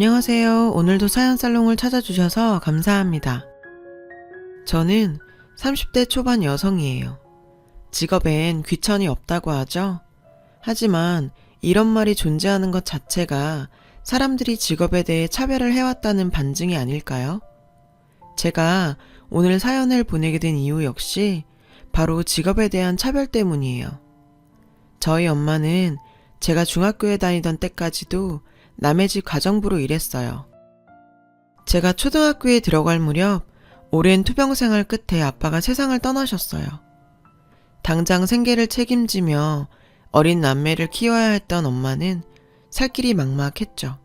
안녕하세요. 오늘도 사연살롱을 찾아주셔서 감사합니다. 저는 30대 초반 여성이에요. 직업엔 귀천이 없다고 하죠. 하지만 이런 말이 존재하는 것 자체가 사람들이 직업에 대해 차별을 해왔다는 반증이 아닐까요? 제가 오늘 사연을 보내게 된 이유 역시 바로 직업에 대한 차별 때문이에요. 저희 엄마는 제가 중학교에 다니던 때까지도 남의 집 가정부로 일했어요. 제가 초등학교에 들어갈 무렵 오랜 투병 생활 끝에 아빠가 세상을 떠나셨어요. 당장 생계를 책임지며 어린 남매를 키워야 했던 엄마는 살 길이 막막했죠.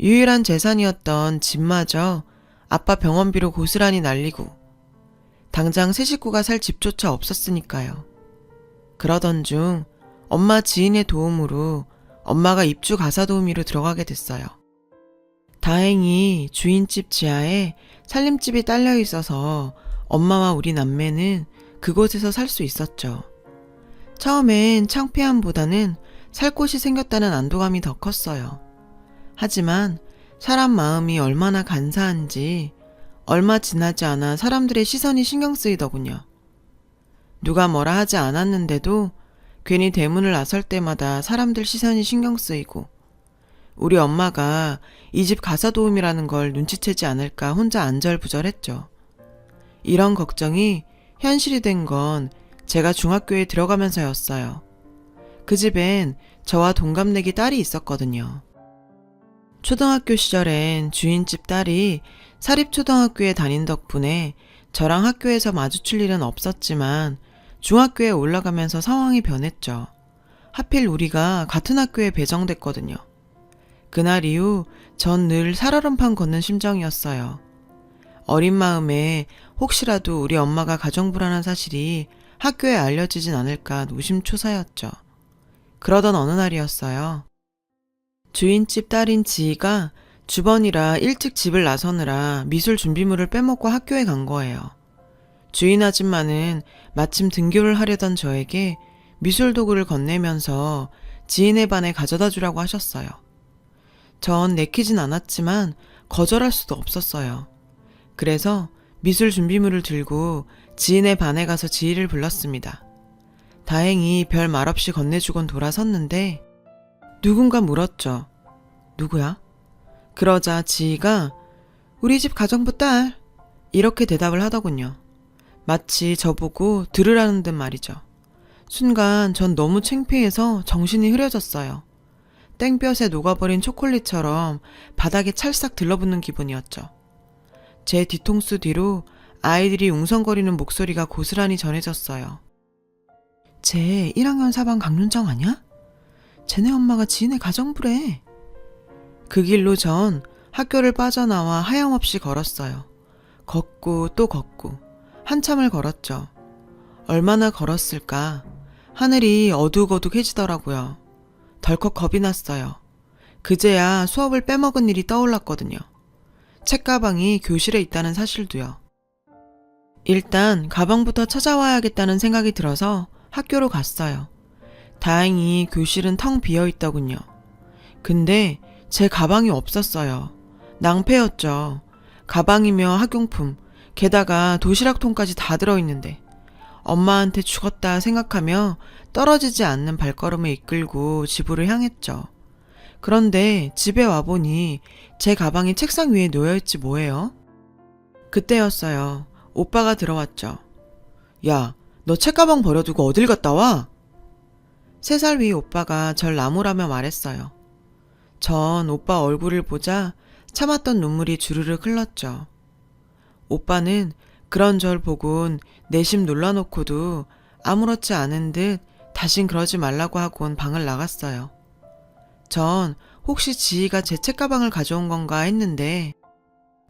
유일한 재산이었던 집마저 아빠 병원비로 고스란히 날리고 당장 새 식구가 살 집조차 없었으니까요. 그러던 중 엄마 지인의 도움으로 엄마가 입주 가사도우미로 들어가게 됐어요. 다행히 주인집 지하에 살림집이 딸려 있어서 엄마와 우리 남매는 그곳에서 살 수 있었죠. 처음엔 창피함보다는 살 곳이 생겼다는 안도감이 더 컸어요. 하지만 사람 마음이 얼마나 간사한지 얼마 지나지 않아 사람들의 시선이 신경 쓰이더군요. 누가 뭐라 하지 않았는데도 괜히 대문을 나설 때마다 사람들 시선이 신경 쓰이고 우리 엄마가 이 집 가사도우미라는 걸 눈치채지 않을까 혼자 안절부절했죠. 이런 걱정이 현실이 된 건 제가 중학교에 들어가면서였어요. 그 집엔 저와 동갑내기 딸이 있었거든요. 초등학교 시절엔 주인집 딸이 사립초등학교에 다닌 덕분에 저랑 학교에서 마주칠 일은 없었지만 중학교에 올라가면서 상황이 변했죠. 하필 우리가 같은 학교에 배정됐거든요. 그날 이후 전 늘 살얼음판 걷는 심정이었어요. 어린 마음에 혹시라도 우리 엄마가 가정불안한 사실이 학교에 알려지진 않을까 노심초사였죠. 그러던 어느 날이었어요. 주인집 딸인 지희가 주번이라 일찍 집을 나서느라 미술 준비물을 빼먹고 학교에 간 거예요. 주인 아줌마는 마침 등교를 하려던 저에게 미술 도구를 건네면서 지인의 반에 가져다 주라고 하셨어요. 전 내키진 않았지만 거절할 수도 없었어요. 그래서 미술 준비물을 들고 지인의 반에 가서 지희를 불렀습니다. 다행히 별 말 없이 건네주곤 돌아섰는데 누군가 물었죠. 누구야? 그러자 지희가 우리 집 가정부 딸 이렇게 대답을 하더군요. 마치 저보고 들으라는 듯 말이죠. 순간 전 너무 창피해서 정신이 흐려졌어요. 땡볕에 녹아버린 초콜릿처럼 바닥에 찰싹 들러붙는 기분이었죠. 제 뒤통수 뒤로 아이들이 웅성거리는 목소리가 고스란히 전해졌어요. 쟤 1학년 4반 강윤정 아냐? 쟤네 엄마가 지인의 가정부래. 그 길로 전 학교를 빠져나와 하염없이 걸었어요. 걷고 또 걷고 한참을 걸었죠. 얼마나 걸었을까? 하늘이 어둑어둑해지더라고요. 덜컥 겁이 났어요. 그제야 수업을 빼먹은 일이 떠올랐거든요. 책가방이 교실에 있다는 사실도요. 일단 가방부터 찾아와야겠다는 생각이 들어서 학교로 갔어요. 다행히 교실은 텅 비어 있더군요. 근데 제 가방이 없었어요. 낭패였죠. 가방이며 학용품, 게다가 도시락통까지 다 들어있는데 엄마한테 죽었다 생각하며 떨어지지 않는 발걸음을 이끌고 집으로 향했죠. 그런데 집에 와보니 제 가방이 책상 위에 놓여있지 뭐예요? 그때였어요. 오빠가 들어왔죠. 야, 너 책가방 버려두고 어딜 갔다 와? 3살 위 오빠가 절 나무라며 말했어요. 전 오빠 얼굴을 보자 참았던 눈물이 주르륵 흘렀죠. 오빠는 그런 절 보곤 내심 놀라놓고도 아무렇지 않은 듯 다신 그러지 말라고 하곤 방을 나갔어요. 전 혹시 지희가 제 책가방을 가져온 건가 했는데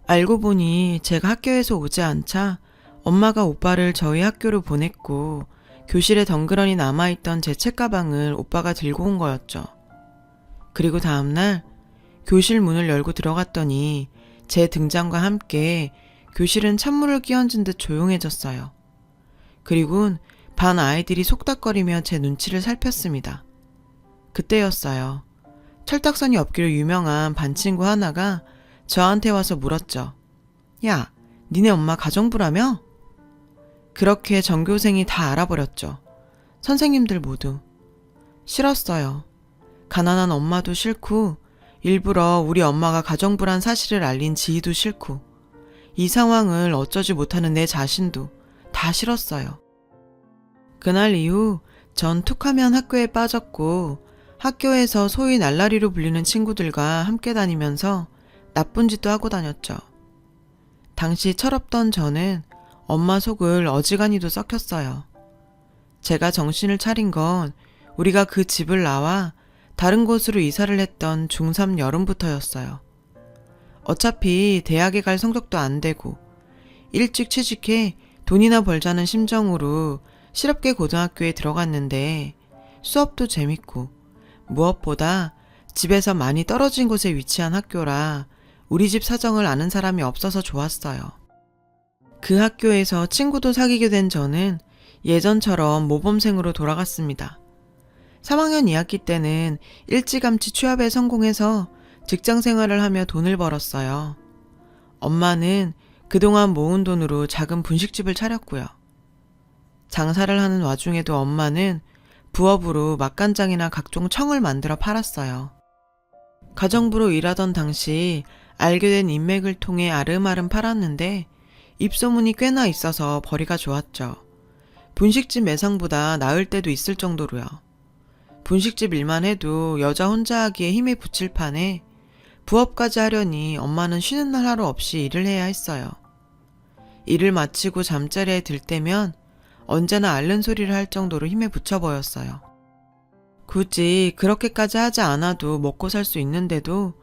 알고 보니 제가 학교에서 오지 않자 엄마가 오빠를 저희 학교로 보냈고 교실에 덩그러니 남아있던 제 책가방을 오빠가 들고 온 거였죠. 그리고 다음날 교실 문을 열고 들어갔더니 제 등장과 함께 교실은 찬물을 끼얹은 듯 조용해졌어요. 그리곤 반 아이들이 속닥거리며 제 눈치를 살폈습니다. 그때였어요. 철딱선이 없기로 유명한 반 친구 하나가 저한테 와서 물었죠. 야, 니네 엄마 가정부라며? 그렇게 전교생이 다 알아버렸죠. 선생님들 모두. 싫었어요. 가난한 엄마도 싫고 일부러 우리 엄마가 가정부란 사실을 알린 지희도 싫고 이 상황을 어쩌지 못하는 내 자신도 다 싫었어요. 그날 이후 전 툭하면 학교에 빠졌고 학교에서 소위 날라리로 불리는 친구들과 함께 다니면서 나쁜 짓도 하고 다녔죠. 당시 철없던 저는 엄마 속을 어지간히도 썩혔어요. 제가 정신을 차린 건 우리가 그 집을 나와 다른 곳으로 이사를 했던 중3 여름부터였어요. 어차피 대학에 갈 성적도 안 되고 일찍 취직해 돈이나 벌자는 심정으로 실업계 고등학교에 들어갔는데 수업도 재밌고 무엇보다 집에서 많이 떨어진 곳에 위치한 학교라 우리 집 사정을 아는 사람이 없어서 좋았어요. 그 학교에서 친구도 사귀게 된 저는 예전처럼 모범생으로 돌아갔습니다. 3학년 2학기 때는 일찌감치 취업에 성공해서 직장 생활을 하며 돈을 벌었어요. 엄마는 그동안 모은 돈으로 작은 분식집을 차렸고요. 장사를 하는 와중에도 엄마는 부업으로 맛간장이나 각종 청을 만들어 팔았어요. 가정부로 일하던 당시 알게 된 인맥을 통해 아름아름 팔았는데 입소문이 꽤나 있어서 벌이가 좋았죠. 분식집 매상보다 나을 때도 있을 정도로요. 분식집 일만 해도 여자 혼자 하기에 힘이 붙일 판에 부업까지 하려니 엄마는 쉬는 날 하루 없이 일을 해야 했어요. 일을 마치고 잠자리에 들 때면 언제나 앓는 소리를 할 정도로 힘에 붙여 보였어요. 굳이 그렇게까지 하지 않아도 먹고 살 수 있는데도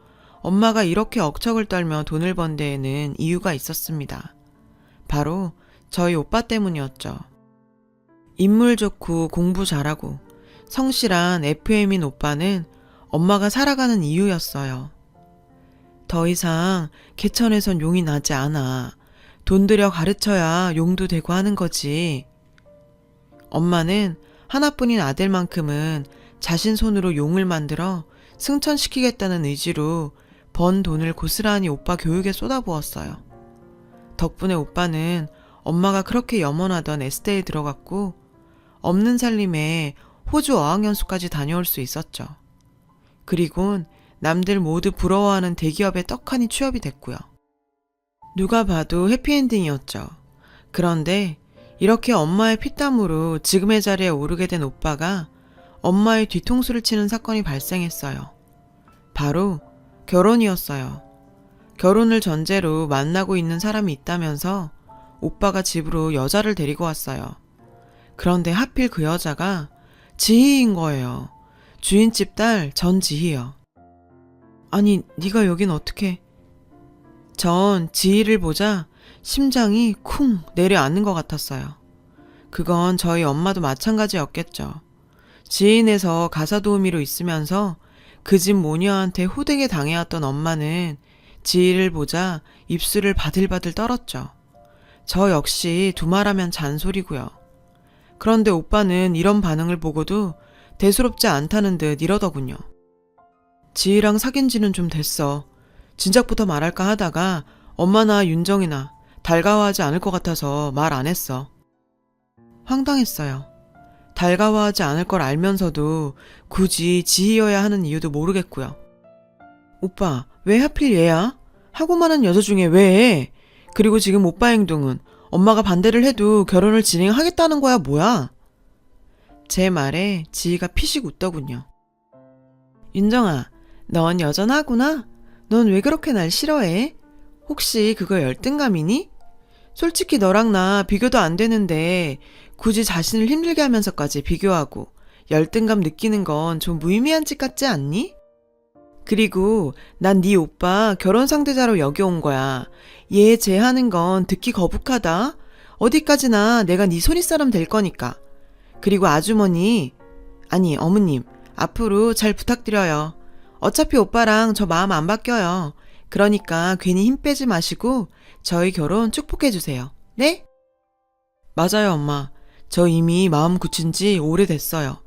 엄마가 이렇게 억척을 떨며 돈을 번 데에는 이유가 있었습니다. 바로 저희 오빠 때문이었죠. 인물 좋고 공부 잘하고 성실한 FM인 오빠는 엄마가 살아가는 이유였어요. 더 이상 개천에선 용이 나지 않아. 돈 들여 가르쳐야 용도 되고 하는 거지. 엄마는 하나뿐인 아들만큼은 자신 손으로 용을 만들어 승천시키겠다는 의지로 번 돈을 고스란히 오빠 교육에 쏟아부었어요. 덕분에 오빠는 엄마가 그렇게 염원하던 S대에 들어갔고 없는 살림에 호주 어학연수까지 다녀올 수 있었죠. 그리곤 남들 모두 부러워하는 대기업에 떡하니 취업이 됐고요. 누가 봐도 해피엔딩이었죠. 그런데 이렇게 엄마의 피땀으로 지금의 자리에 오르게 된 오빠가 엄마의 뒤통수를 치는 사건이 발생했어요. 바로 결혼이었어요. 결혼을 전제로 만나고 있는 사람이 있다면서 오빠가 집으로 여자를 데리고 왔어요. 그런데 하필 그 여자가 지희인 거예요. 주인집 딸 전지희요. 아니, 네가 여긴 어떻게? 전 지희를 보자 심장이 쿵 내려앉는 것 같았어요. 그건 저희 엄마도 마찬가지였겠죠. 지인에서 가사 도우미로 있으면서 그 집 모녀한테 호되게 당해왔던 엄마는 지희를 보자 입술을 바들바들 떨었죠. 저 역시 두말하면 잔소리고요. 그런데 오빠는 이런 반응을 보고도 대수롭지 않다는 듯 이러더군요. 지희랑 사귄 지는 좀 됐어. 진작부터 말할까 하다가 엄마나 윤정이나 달가워하지 않을 것 같아서 말 안 했어. 황당했어요. 달가워하지 않을 걸 알면서도 굳이 지희여야 하는 이유도 모르겠고요. 오빠, 왜 하필 얘야? 하고 많은 여자 중에 왜? 그리고 지금 오빠 행동은 엄마가 반대를 해도 결혼을 진행하겠다는 거야, 뭐야? 제 말에 지희가 피식 웃더군요. 윤정아, 넌 여전하구나? 넌 왜 그렇게 날 싫어해? 혹시 그거 열등감이니? 솔직히 너랑 나 비교도 안 되는데 굳이 자신을 힘들게 하면서까지 비교하고 열등감 느끼는 건 좀 무의미한 짓 같지 않니? 그리고 난 네 오빠 결혼 상대자로 여겨온 거야. 얘 제하는 건 듣기 거북하다. 어디까지나 내가 네 손윗사람 될 거니까. 그리고 아주머니, 아니 어머님, 앞으로 잘 부탁드려요. 어차피 오빠랑 저 마음 안 바뀌어요. 그러니까 괜히 힘 빼지 마시고 저희 결혼 축복해주세요. 네? 맞아요, 엄마. 저 이미 마음 굳힌 지 오래됐어요.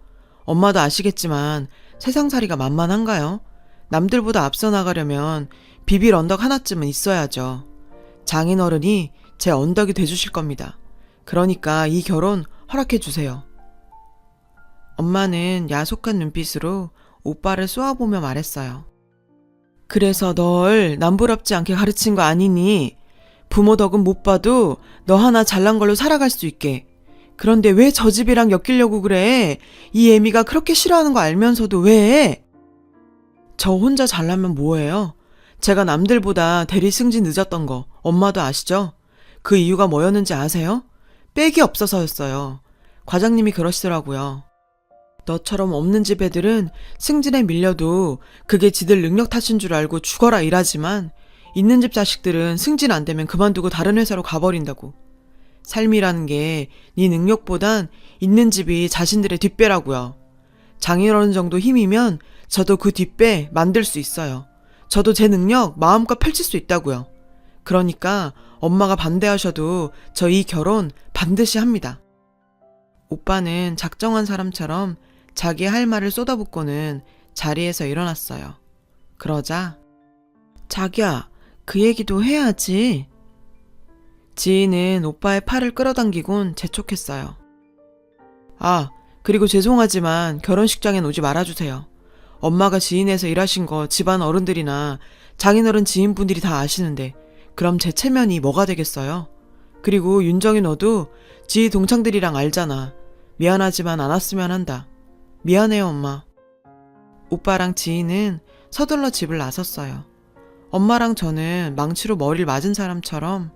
엄마도 아시겠지만 세상살이가 만만한가요? 남들보다 앞서 나가려면 비빌 언덕 하나쯤은 있어야죠. 장인어른이 제 언덕이 돼주실 겁니다. 그러니까 이 결혼 허락해 주세요. 엄마는 야속한 눈빛으로 오빠를 쏘아보며 말했어요. 그래서 널 남부럽지 않게 가르친 거 아니니? 부모 덕은 못 봐도 너 하나 잘난 걸로 살아갈 수 있게. 그런데 왜 저 집이랑 엮이려고 그래? 이 애미가 그렇게 싫어하는 거 알면서도 왜? 저 혼자 잘나면 뭐예요? 제가 남들보다 대리 승진 늦었던 거 엄마도 아시죠? 그 이유가 뭐였는지 아세요? 빽이 없어서였어요. 과장님이 그러시더라고요. 너처럼 없는 집 애들은 승진에 밀려도 그게 지들 능력 탓인 줄 알고 죽어라 일하지만 있는 집 자식들은 승진 안 되면 그만두고 다른 회사로 가버린다고. 삶이라는 게 네 능력보단 있는 집이 자신들의 뒷배라고요. 장인어른 정도 힘이면 저도 그 뒷배 만들 수 있어요. 저도 제 능력 마음껏 펼칠 수 있다고요. 그러니까 엄마가 반대하셔도 저 이 결혼 반드시 합니다. 오빠는 작정한 사람처럼 자기 할 말을 쏟아붓고는 자리에서 일어났어요. 그러자 자기야, 그 얘기도 해야지. 지인은 오빠의 팔을 끌어당기곤 재촉했어요. 아, 그리고 죄송하지만 결혼식장엔 오지 말아주세요. 엄마가 지인에서 일하신 거 집안 어른들이나 장인어른 지인분들이 다 아시는데 그럼 제 체면이 뭐가 되겠어요? 그리고 윤정이 너도 지 동창들이랑 알잖아. 미안하지만 안 왔으면 한다. 미안해요, 엄마. 오빠랑 지인은 서둘러 집을 나섰어요. 엄마랑 저는 망치로 머리를 맞은 사람처럼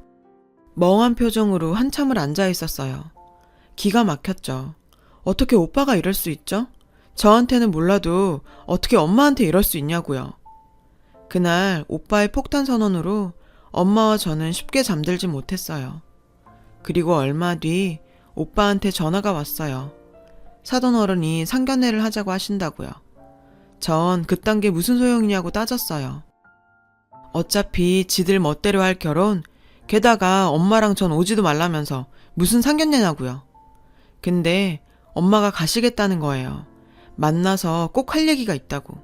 멍한 표정으로 한참을 앉아 있었어요. 기가 막혔죠. 어떻게 오빠가 이럴 수 있죠? 저한테는 몰라도 어떻게 엄마한테 이럴 수 있냐고요. 그날 오빠의 폭탄 선언으로 엄마와 저는 쉽게 잠들지 못했어요. 그리고 얼마 뒤 오빠한테 전화가 왔어요. 사돈 어른이 상견례를 하자고 하신다고요. 전 그딴 게 무슨 소용이냐고 따졌어요. 어차피 지들 멋대로 할 결혼, 게다가 엄마랑 전 오지도 말라면서 무슨 상견례냐고요. 근데 엄마가 가시겠다는 거예요. 만나서 꼭 할 얘기가 있다고.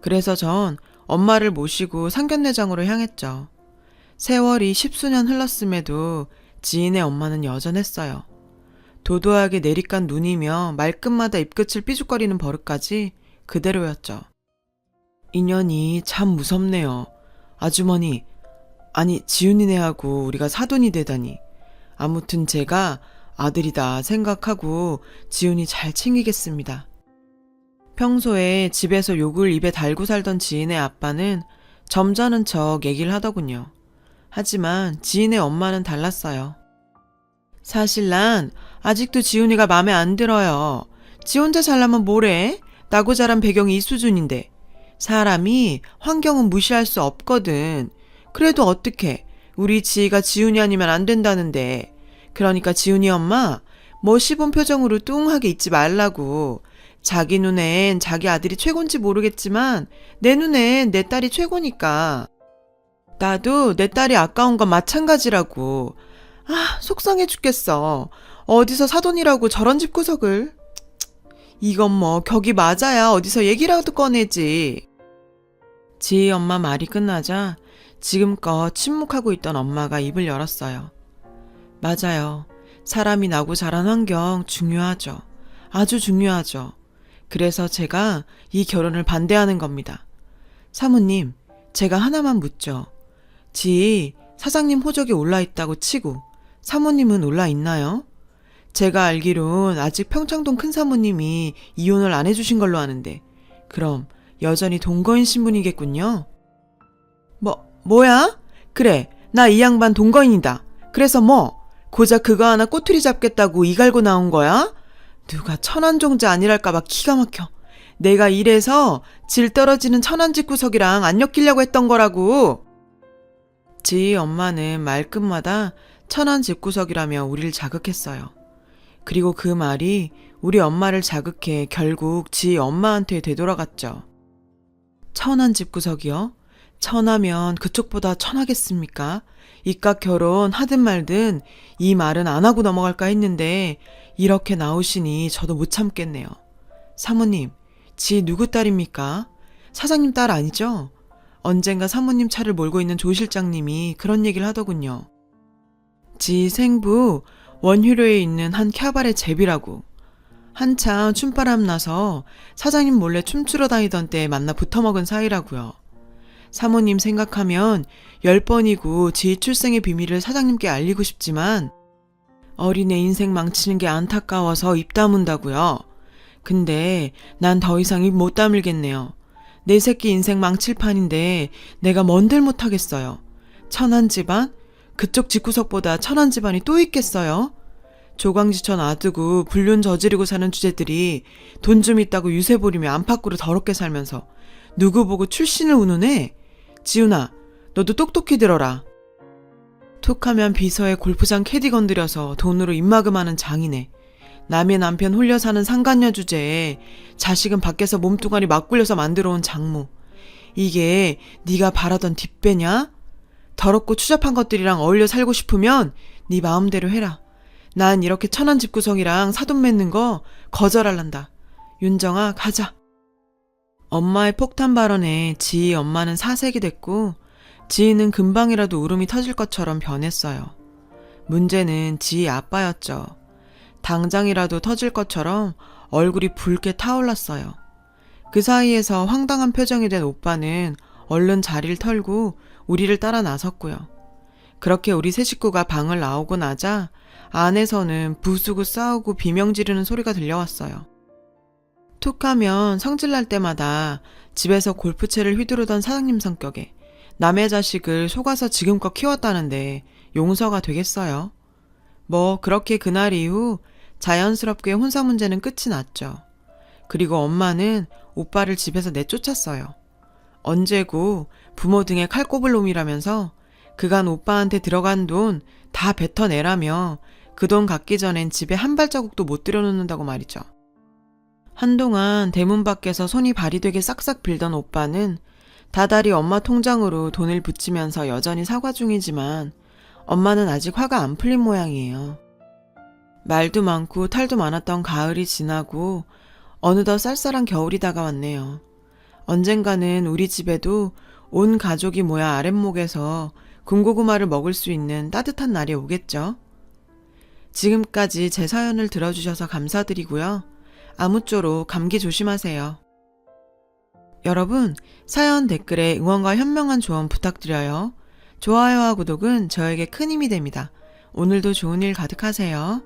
그래서 전 엄마를 모시고 상견례장으로 향했죠. 세월이 10수년 흘렀음에도 지인의 엄마는 여전했어요. 도도하게 내리깐 눈이며 말끝마다 입끝을 삐죽거리는 버릇까지 그대로였죠. 인연이 참 무섭네요. 아주머니, 아니 지훈이네하고 우리가 사돈이 되다니. 아무튼 제가 아들이다 생각하고 지훈이 잘 챙기겠습니다. 평소에 집에서 욕을 입에 달고 살던 지인의 아빠는 점잖은 척 얘기를 하더군요. 하지만 지인의 엄마는 달랐어요. 사실 난 아직도 지훈이가 맘에 안 들어요. 지 혼자 잘나면 뭐래? 나고 자란 배경이 이 수준인데. 사람이 환경은 무시할 수 없거든. 그래도 어떡해. 우리 지희가 지훈이 아니면 안 된다는데. 그러니까 지훈이 엄마 뭐 시본 표정으로 뚱하게 있지 말라고. 자기 눈엔 자기 아들이 최곤지 모르겠지만 내 눈엔 내 딸이 최고니까. 나도 내 딸이 아까운 건 마찬가지라고. 아, 속상해 죽겠어. 어디서 사돈이라고 저런 집구석을. 이건 뭐 격이 맞아야 어디서 얘기라도 꺼내지. 지희 엄마 말이 끝나자 지금껏 침묵하고 있던 엄마가 입을 열었어요. 맞아요. 사람이 나고 자란 환경 중요하죠. 아주 중요하죠. 그래서 제가 이 결혼을 반대하는 겁니다. 사모님, 제가 하나만 묻죠. 지희 사장님 호적에 올라있다고 치고 사모님은 올라있나요? 제가 알기론 아직 평창동 큰 사모님이 이혼을 안 해주신 걸로 아는데 그럼 여전히 동거인 신분이겠군요. 뭐야? 그래, 나 이 양반 동거인이다. 그래서 뭐? 고작 그거 하나 꼬투리 잡겠다고 이 갈고 나온 거야? 누가 천안종자 아니랄까봐 기가 막혀. 내가 이래서 질 떨어지는 천안집구석이랑 안 엮이려고 했던 거라고. 지희 엄마는 말끝마다 천안집구석이라며 우리를 자극했어요. 그리고 그 말이 우리 엄마를 자극해 결국 지희 엄마한테 되돌아갔죠. 천안집구석이요? 천하면 그쪽보다 천하겠습니까? 이깟 결혼 하든 말든 이 말은 안 하고 넘어갈까 했는데 이렇게 나오시니 저도 못 참겠네요. 사모님, 지 누구 딸입니까? 사장님 딸 아니죠? 언젠가 사모님 차를 몰고 있는 조 실장님이 그런 얘기를 하더군요. 지 생부 원효로에 있는 한 캬바레 제비라고. 한참 춤바람 나서 사장님 몰래 춤추러 다니던 때에 만나 붙어먹은 사이라고요. 사모님 생각하면 10번이고 지 출생의 비밀을 사장님께 알리고 싶지만 어린애 인생 망치는 게 안타까워서 입 다문다고요. 근데 난 더 이상 입 못 다물겠네요. 내 새끼 인생 망칠 판인데 내가 뭔들 못하겠어요. 천한 집안? 그쪽 집구석보다 천한 집안이 또 있겠어요? 조광지천 놔두고 불륜 저지르고 사는 주제들이 돈 좀 있다고 유세 부리며 안팎으로 더럽게 살면서 누구 보고 출신을 운운해? 지훈아, 너도 똑똑히 들어라. 툭하면 비서에 골프장 캐디 건드려서 돈으로 입마금하는 장이네. 남의 남편 홀려 사는 상간녀 주제에 자식은 밖에서 몸뚱아리 막 굴려서 만들어 온 장모. 이게 네가 바라던 뒷배냐? 더럽고 추잡한 것들이랑 어울려 살고 싶으면 네 마음대로 해라. 난 이렇게 천한 집구석이랑 사돈 맺는 거 거절할란다. 윤정아, 가자. 엄마의 폭탄 발언에 지희 엄마는 사색이 됐고 지희는 금방이라도 울음이 터질 것처럼 변했어요. 문제는 지희 아빠였죠. 당장이라도 터질 것처럼 얼굴이 붉게 타올랐어요. 그 사이에서 황당한 표정이 된 오빠는 얼른 자리를 털고 우리를 따라 나섰고요. 그렇게 우리 세 식구가 방을 나오고 나자 안에서는 부수고 싸우고 비명 지르는 소리가 들려왔어요. 툭하면 성질날 때마다 집에서 골프채를 휘두르던 사장님 성격에 남의 자식을 속아서 지금껏 키웠다는데 용서가 되겠어요? 뭐 그렇게 그날 이후 자연스럽게 혼사 문제는 끝이 났죠. 그리고 엄마는 오빠를 집에서 내쫓았어요. 언제고 부모 등에 칼 꼽을 놈이라면서 그간 오빠한테 들어간 돈 다 뱉어내라며 그 돈 갚기 전엔 집에 한 발자국도 못 들여놓는다고 말이죠. 한동안 대문 밖에서 손이 발이 되게 싹싹 빌던 오빠는 다달이 엄마 통장으로 돈을 붙이면서 여전히 사과 중이지만 엄마는 아직 화가 안 풀린 모양이에요. 말도 많고 탈도 많았던 가을이 지나고 어느덧 쌀쌀한 겨울이 다가왔네요. 언젠가는 우리 집에도 온 가족이 모여 아랫목에서 군고구마를 먹을 수 있는 따뜻한 날이 오겠죠. 지금까지 제 사연을 들어주셔서 감사드리고요. 아무쪼록 감기 조심하세요. 여러분, 사연 댓글에 응원과 현명한 조언 부탁드려요. 좋아요와 구독은 저에게 큰 힘이 됩니다. 오늘도 좋은 일 가득하세요.